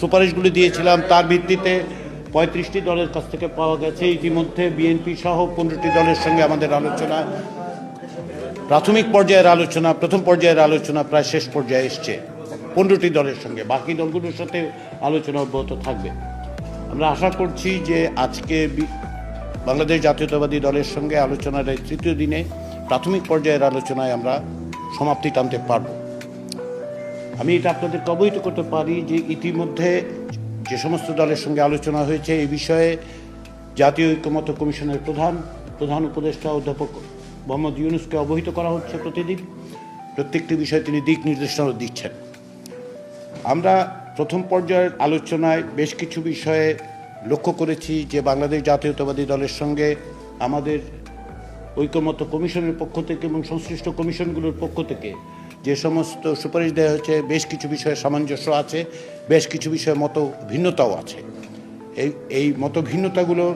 সুপারিশগুলি দিয়েছিলাম তার ভিত্তিতে ৩৫টি দলের কাছ থেকে পাওয়া গেছে। ইতিমধ্যে বিএনপি সহ 15টি দলের সঙ্গে আমাদের আলোচনা, প্রাথমিক পর্যায়ের আলোচনা, প্রথম পর্যায়ের আলোচনা প্রায় শেষ পর্যায়ে এসছে 15টি দলের সঙ্গে। বাকি দলগুলোর সাথে আলোচনা অব্যাহত থাকবে। আমরা আশা করছি যে আজকে বাংলাদেশ জাতীয়তাবাদী দলের সঙ্গে আলোচনার এই তৃতীয় দিনে প্রাথমিক পর্যায়ের আলোচনায় আমরা সমাপ্তি টানতে পারব। আমি এটা আপনাদেরকে অবহিত করতে পারি যে ইতিমধ্যে যে সমস্ত দলের সঙ্গে আলোচনা হয়েছে এই বিষয়ে জাতীয় ঐক্যমত্য কমিশনের প্রধান উপদেষ্টা অধ্যাপক মোহাম্মদ ইউনূসকে অবহিত করা হচ্ছে। প্রতিদিন প্রত্যেকটি বিষয়ে তিনি দিক নির্দেশনা দিচ্ছেন। আমরা প্রথম পর্যায়ের আলোচনায় বেশ কিছু বিষয়ে লক্ষ্য করেছি যে বাংলাদেশ জাতীয়তাবাদী দলের সঙ্গে আমাদের ঐক্যমত্য কমিশনের পক্ষ থেকে এবং সংশ্লিষ্ট কমিশনগুলোর পক্ষ থেকে যে সমস্ত সুপারিশ দেওয়া হয়েছে বেশ কিছু বিষয়ে সামঞ্জস্য আছে, বেশ কিছু বিষয়ে মত ভিন্নতাও আছে। এই মত ভিন্নতাগুলোর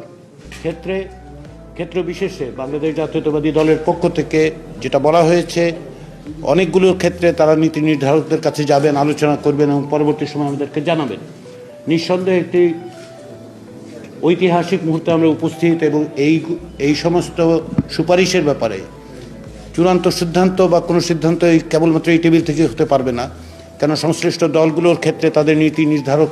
ক্ষেত্র বিশেষে বাংলাদেশ জাতীয়তাবাদী দলের পক্ষ থেকে যেটা বলা হয়েছে, অনেকগুলোর ক্ষেত্রে তারা নীতি নির্ধারকদের কাছে যাবেন, আলোচনা করবেন এবং পরবর্তী সময় আমাদেরকে জানাবেন। নিঃসন্দেহে একটি ঐতিহাসিক মুহূর্তে আমরা উপস্থিত এবং এই সমস্ত সুপারিশের ব্যাপারে চূড়ান্ত সিদ্ধান্ত বা কোনো সিদ্ধান্ত কেবলমাত্র এই টেবিল থেকে হতে পারবে না, কেন সংশ্লিষ্ট দলগুলোর ক্ষেত্রে তাদের নীতি নির্ধারক